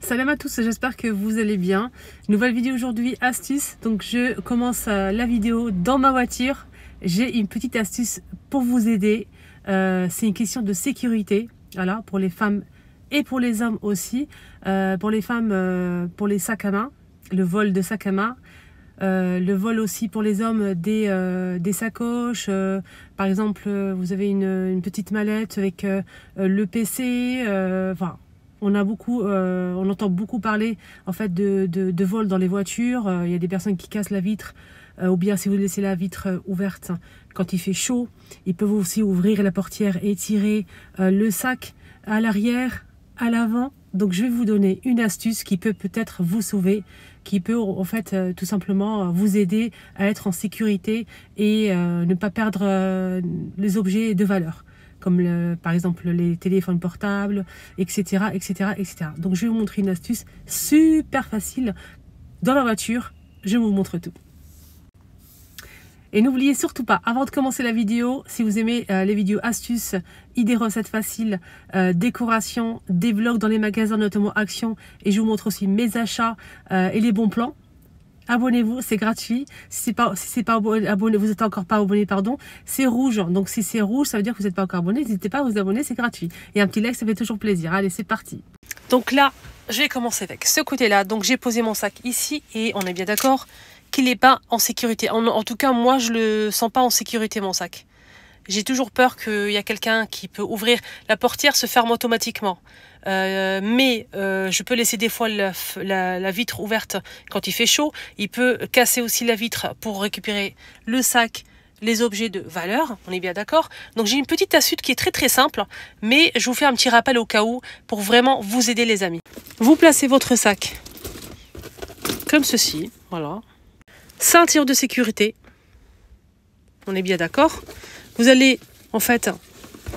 Salam à tous, j'espère que vous allez bien. Nouvelle vidéo aujourd'hui, astuce. Donc je commence la vidéo dans ma voiture. J'ai une petite astuce pour vous aider. C'est une question de sécurité, voilà, pour les femmes et pour les hommes aussi. Pour les femmes, pour les sacs à main, le vol de sacs à main. Le vol aussi pour les hommes des sacoches. Par exemple, vous avez une petite mallette avec le PC. Enfin, on entend beaucoup parler en fait de vol dans les voitures. Il y a des personnes qui cassent la vitre, ou bien si vous laissez la vitre ouverte quand il fait chaud, ils peuvent aussi ouvrir la portière et tirer le sac à l'arrière, à l'avant. Donc je vais vous donner une astuce qui peut peut-être vous sauver, qui peut en fait tout simplement vous aider à être en sécurité et ne pas perdre les objets de valeur, comme par exemple les téléphones portables, etc., etc., etc. Donc je vais vous montrer une astuce super facile dans la voiture. Je vous montre tout. Et n'oubliez surtout pas, avant de commencer la vidéo, si vous aimez les vidéos astuces, idées, recettes faciles, décoration, des vlogs dans les magasins notamment Action, et je vous montre aussi mes achats et les bons plans, abonnez-vous, c'est gratuit. Si c'est pas abonné, vous n'êtes encore pas abonné, pardon, c'est rouge. Donc si c'est rouge, ça veut dire que vous n'êtes pas encore abonné. N'hésitez pas à vous abonner, c'est gratuit. Et un petit like, ça fait toujours plaisir. Allez, c'est parti. Donc là, je vais commencer avec ce côté-là. Donc j'ai posé mon sac ici et on est bien d'accord qu'il n'est pas en sécurité. En tout cas, moi, je le sens pas en sécurité, mon sac. J'ai toujours peur qu'il y a quelqu'un qui peut ouvrir la portière, se ferme automatiquement. Mais je peux laisser des fois la vitre ouverte quand il fait chaud. Il peut casser aussi la vitre pour récupérer le sac, les objets de valeur. On est bien d'accord. Donc j'ai une petite astuce qui est très très simple, mais je vous fais un petit rappel au cas où pour vraiment vous aider, les amis. Vous placez votre sac comme ceci, voilà. Ceinture de sécurité, on est bien d'accord. Vous allez en fait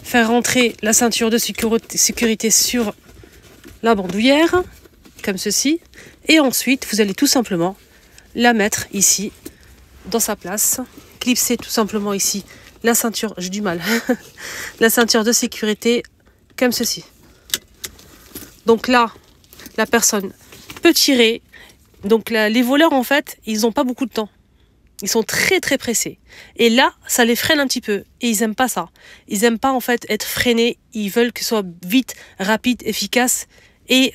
faire rentrer la ceinture de sécurité sur la bandoulière, comme ceci. Et ensuite, vous allez tout simplement la mettre ici, dans sa place. Clipser tout simplement ici la ceinture, j'ai du mal, la ceinture de sécurité, comme ceci. Donc là, la personne peut tirer. Donc là, les voleurs, en fait, ils n'ont pas beaucoup de temps. Ils sont très très pressés. Et là, ça les freine un petit peu. Et ils n'aiment pas ça. Ils n'aiment pas en fait être freinés. Ils veulent que ce soit vite, rapide, efficace et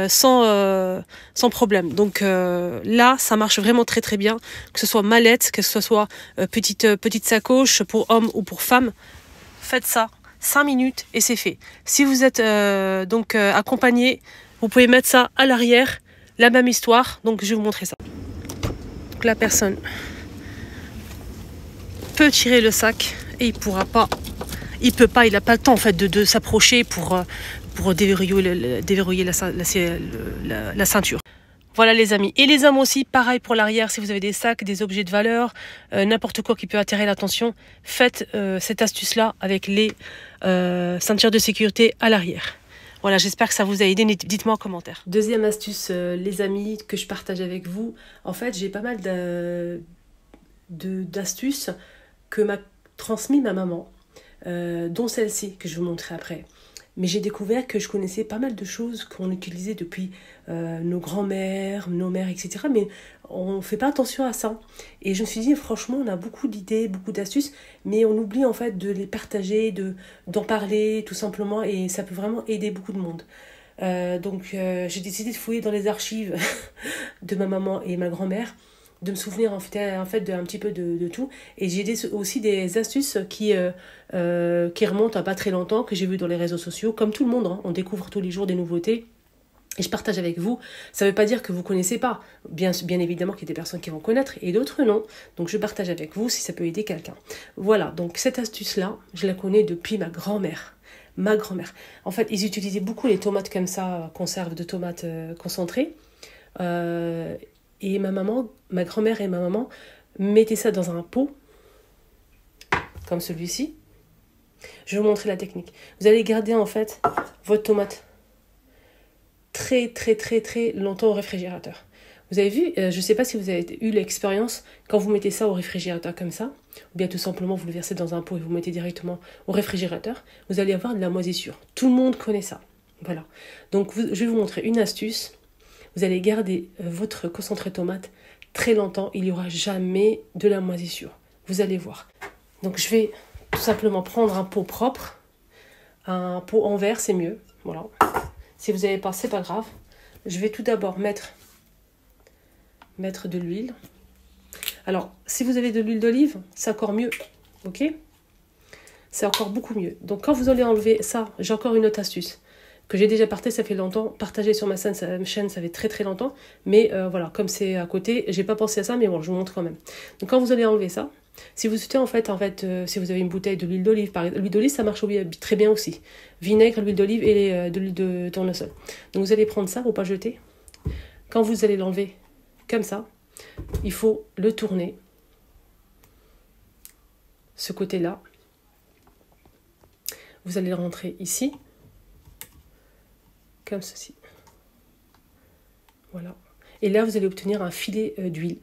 sans problème. Donc là, ça marche vraiment très très bien. Que ce soit mallette, que ce soit petite sacoche pour hommes ou pour femmes. Faites ça 5 minutes et c'est fait. Si vous êtes accompagné, vous pouvez mettre ça à l'arrière. La même histoire, donc je vais vous montrer ça. Donc la personne peut tirer le sac et il n'a pas le temps en fait de s'approcher pour déverrouiller la ceinture. Voilà les amis. Et les hommes aussi, pareil pour l'arrière, si vous avez des sacs, des objets de valeur, n'importe quoi qui peut attirer l'attention, faites cette astuce-là avec les ceintures de sécurité à l'arrière. Voilà, j'espère que ça vous a aidé. Dites-moi en commentaire. Deuxième astuce, les amis, que je partage avec vous. En fait, j'ai pas mal d'astuces que m'a transmis ma maman, dont celle-ci, que je vais vous montrer après. Mais j'ai découvert que je connaissais pas mal de choses qu'on utilisait depuis nos grands-mères, nos mères, etc. Mais on ne fait pas attention à ça. Et je me suis dit, franchement, on a beaucoup d'idées, beaucoup d'astuces, mais on oublie en fait de les partager, d'en parler tout simplement, et ça peut vraiment aider beaucoup de monde. Donc j'ai décidé de fouiller dans les archives de ma maman et ma grand-mère, de me souvenir en fait d'un petit peu de tout. Et j'ai aussi des astuces qui remontent à pas très longtemps, que j'ai vu dans les réseaux sociaux. Comme tout le monde, hein, on découvre tous les jours des nouveautés. Et je partage avec vous. Ça ne veut pas dire que vous ne connaissez pas. Bien évidemment qu'il y a des personnes qui vont connaître et d'autres non. Donc je partage avec vous si ça peut aider quelqu'un. Voilà, donc cette astuce-là, je la connais depuis ma grand-mère. Ma grand-mère. En fait, ils utilisaient beaucoup les tomates comme ça, conserve de tomates concentrées. Et ma grand-mère et ma maman mettaient ça dans un pot, comme celui-ci. Je vais vous montrer la technique. Vous allez garder en fait votre tomate très très très très longtemps au réfrigérateur. Vous avez vu, je ne sais pas si vous avez eu l'expérience, quand vous mettez ça au réfrigérateur comme ça, ou bien tout simplement vous le versez dans un pot et vous mettez directement au réfrigérateur, vous allez avoir de la moisissure. Tout le monde connaît ça. Voilà. Donc, je vais vous montrer une astuce. Vous allez garder votre concentré tomate très longtemps. Il n'y aura jamais de la moisissure. Vous allez voir. Donc, je vais tout simplement prendre un pot propre. Un pot en verre, c'est mieux. Voilà. Si vous n'avez pas, c'est pas grave. Je vais tout d'abord mettre de l'huile. Alors, si vous avez de l'huile d'olive, c'est encore mieux. Ok? C'est encore beaucoup mieux. Donc, quand vous allez enlever ça, j'ai encore une autre astuce que j'ai déjà partagée, ça fait longtemps. Partagée sur ma chaîne, ça fait très très longtemps. Mais voilà, comme c'est à côté, j'ai pas pensé à ça, mais bon, je vous montre quand même. Donc, quand vous allez enlever ça, si vous souhaitez, en fait, si vous avez une bouteille de l'huile d'olive, par exemple, l'huile d'olive, ça marche très bien aussi. Vinaigre, l'huile d'olive et de l'huile de tournesol. Donc, vous allez prendre ça, faut pas jeter. Quand vous allez l'enlever comme ça, il faut le tourner. Ce côté-là. Vous allez le rentrer ici. Comme ceci. Voilà. Et là, vous allez obtenir un filet d'huile.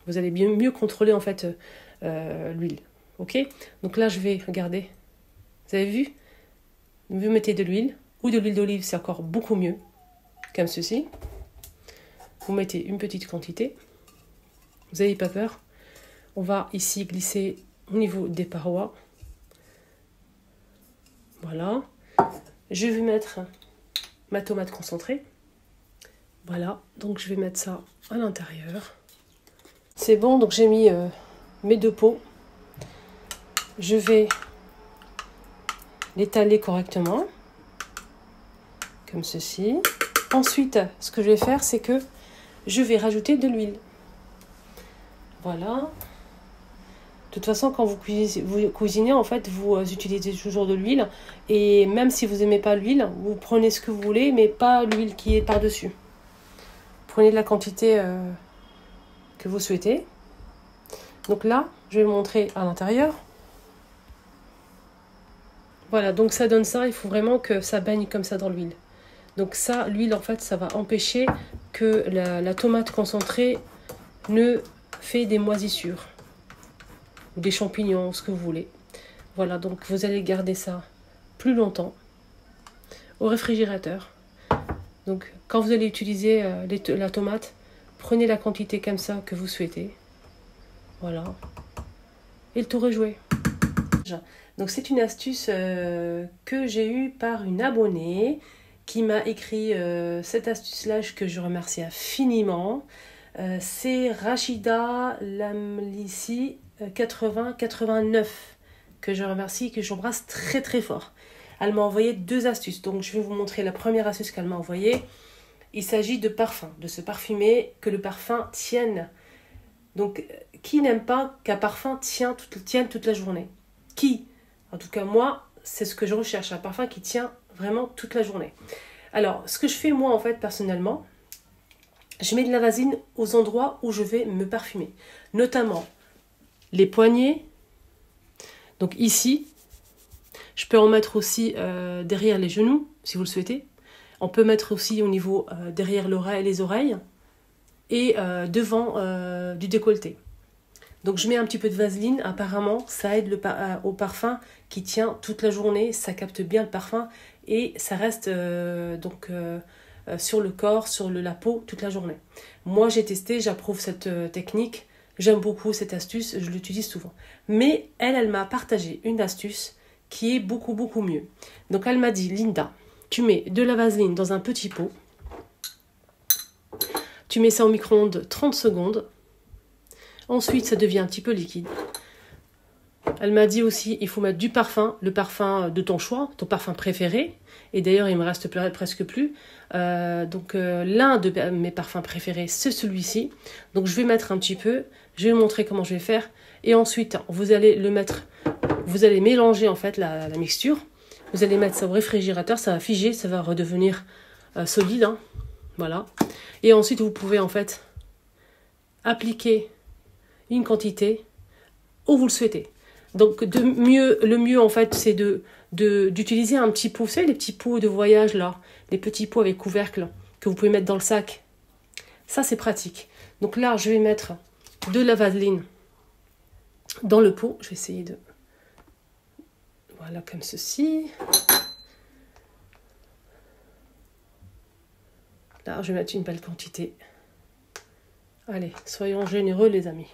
Vous allez bien mieux contrôler, en fait, l'huile. Ok? Donc là, je vais, regardez. Vous avez vu? Vous mettez de l'huile ou de l'huile d'olive, c'est encore beaucoup mieux. Comme ceci. Vous mettez une petite quantité. Vous n'avez pas peur. On va ici glisser au niveau des parois. Voilà. Je vais mettre ma tomate concentrée. Voilà. Donc je vais mettre ça à l'intérieur. C'est bon. Donc j'ai mis mes deux pots. Je vais l'étaler correctement. Comme ceci. Ensuite, ce que je vais faire, c'est que je vais rajouter de l'huile. Voilà. De toute façon, quand vous cuisinez, en fait, vous utilisez toujours de l'huile. Et même si vous n'aimez pas l'huile, vous prenez ce que vous voulez, mais pas l'huile qui est par-dessus. Prenez de la quantité que vous souhaitez. Donc là, je vais vous montrer à l'intérieur. Voilà, donc ça donne ça. Il faut vraiment que ça baigne comme ça dans l'huile. Donc ça, l'huile, en fait, ça va empêcher que la tomate concentrée ne fait des moisissures. Ou des champignons, ce que vous voulez. Voilà, donc vous allez garder ça plus longtemps au réfrigérateur. Donc quand vous allez utiliser la tomate, prenez la quantité comme ça que vous souhaitez. Voilà. Et le tour est joué. Donc c'est une astuce que j'ai eue par une abonnée qui m'a écrit cette astuce-là que je remercie infiniment. C'est Rachida Lamlissi 89 que je remercie, que j'embrasse très très fort. Elle m'a envoyé deux astuces. Donc je vais vous montrer la première astuce qu'elle m'a envoyée. Il s'agit de parfum, de se parfumer, que le parfum tienne. Donc qui n'aime pas qu'un parfum tienne toute la journée? Qui? En tout cas moi, c'est ce que je recherche, un parfum qui tient vraiment toute la journée. Alors ce que je fais moi en fait personnellement, je mets de la vaseline aux endroits où je vais me parfumer. Notamment les poignets. Donc ici, je peux en mettre aussi derrière les genoux, si vous le souhaitez. On peut mettre aussi au niveau derrière les oreilles et devant du décolleté. Donc je mets un petit peu de vaseline. Apparemment, ça aide au parfum qui tient toute la journée. Ça capte bien le parfum et ça reste sur le corps, sur la peau toute la journée. Moi, j'ai testé, j'approuve cette technique. J'aime beaucoup cette astuce, je l'utilise souvent. Mais elle m'a partagé une astuce qui est beaucoup, beaucoup mieux. Donc elle m'a dit, Linda, tu mets de la vaseline dans un petit pot. Tu mets ça au micro-ondes 30 secondes. Ensuite, ça devient un petit peu liquide. Elle m'a dit aussi, il faut mettre du parfum, le parfum de ton choix, ton parfum préféré. Et d'ailleurs, il me reste presque plus. L'un de mes parfums préférés, c'est celui-ci. Donc, je vais mettre un petit peu. Je vais vous montrer comment je vais faire. Et ensuite, vous allez le mettre. Vous allez mélanger en fait la mixture. Vous allez mettre ça au réfrigérateur. Ça va figer, ça va redevenir solide. Hein. Voilà. Et ensuite, vous pouvez en fait appliquer une quantité où vous le souhaitez. Donc le mieux en fait c'est d'utiliser un petit pot, vous savez les petits pots de voyage là, les petits pots avec couvercle que vous pouvez mettre dans le sac. Ça c'est pratique. Donc là je vais mettre de la vaseline dans le pot. Je vais essayer de... Voilà comme ceci. Là, je vais mettre une belle quantité. Allez, soyons généreux les amis.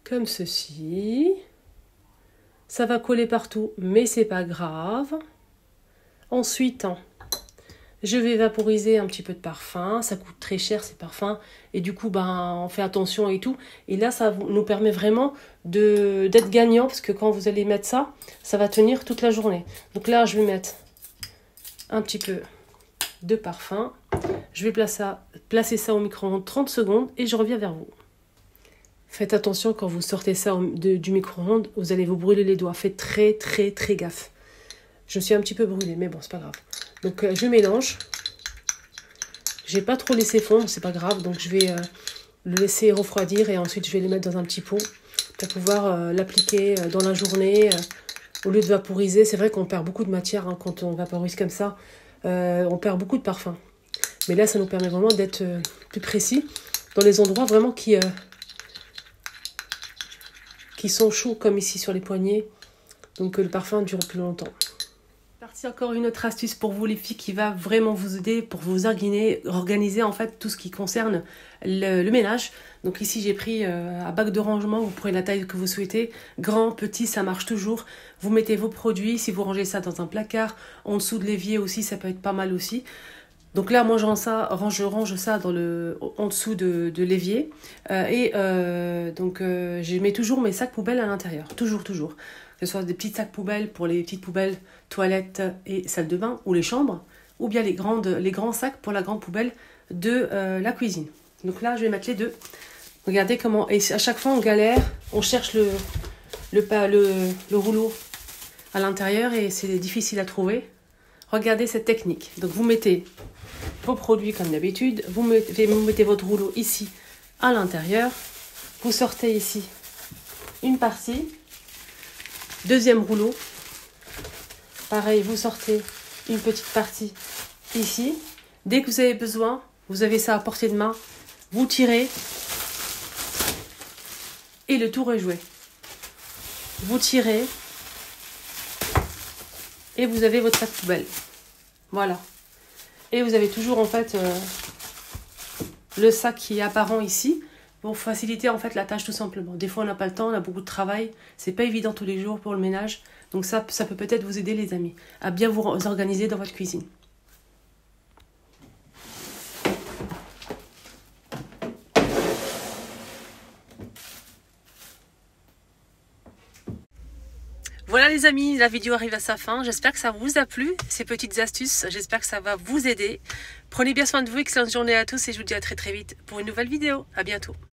Comme ceci. Ça va coller partout, mais c'est pas grave. Ensuite, je vais vaporiser un petit peu de parfum. Ça coûte très cher ces parfums. Et du coup, on fait attention et tout. Et là, ça nous permet vraiment d'être gagnant. Parce que quand vous allez mettre ça, ça va tenir toute la journée. Donc là, je vais mettre un petit peu de parfum. Je vais placer ça au micro-ondes 30 secondes. Et je reviens vers vous. Faites attention quand vous sortez ça du micro-ondes. Vous allez vous brûler les doigts. Faites très, très, très gaffe. Je suis un petit peu brûlée, mais bon, c'est pas grave. Donc, je mélange. J'ai pas trop laissé fondre, c'est pas grave. Donc, je vais le laisser refroidir et ensuite, je vais le mettre dans un petit pot pour pouvoir l'appliquer dans la journée. Au lieu de vaporiser, c'est vrai qu'on perd beaucoup de matière quand on vaporise comme ça. On perd beaucoup de parfum. Mais là, ça nous permet vraiment d'être plus précis dans les endroits vraiment qui sont chauds, comme ici sur les poignets. Donc, le parfum dure plus longtemps. Partie encore une autre astuce pour vous les filles qui va vraiment vous aider pour vous organiser en fait tout ce qui concerne le ménage. Donc ici j'ai pris un bac de rangement, vous prenez la taille que vous souhaitez, grand, petit, ça marche toujours. Vous mettez vos produits, si vous rangez ça dans un placard, en dessous de l'évier aussi, ça peut être pas mal aussi. Donc là moi je range ça en dessous de l'évier donc je mets toujours mes sacs poubelles à l'intérieur, toujours. Que ce soit des petits sacs poubelles pour les petites poubelles, toilettes et salle de bain ou les chambres, ou bien les grands sacs pour la grande poubelle de la cuisine. Donc là, je vais mettre les deux. Regardez comment, et à chaque fois on galère, on cherche le rouleau à l'intérieur et c'est difficile à trouver. Regardez cette technique. Donc vous mettez vos produits comme d'habitude, vous mettez votre rouleau ici à l'intérieur, vous sortez ici une partie. Deuxième rouleau, pareil, vous sortez une petite partie ici. Dès que vous avez besoin, vous avez ça à portée de main, vous tirez et le tour est joué. Vous tirez et vous avez votre sac poubelle. Voilà. Et vous avez toujours en fait le sac qui est apparent ici. Pour faciliter en fait la tâche tout simplement. Des fois on n'a pas le temps, on a beaucoup de travail, c'est pas évident tous les jours pour le ménage. Donc ça peut peut-être vous aider les amis, à bien vous organiser dans votre cuisine. Voilà les amis, la vidéo arrive à sa fin. J'espère que ça vous a plu, ces petites astuces. J'espère que ça va vous aider. Prenez bien soin de vous, excellente journée à tous et je vous dis à très vite pour une nouvelle vidéo. À bientôt.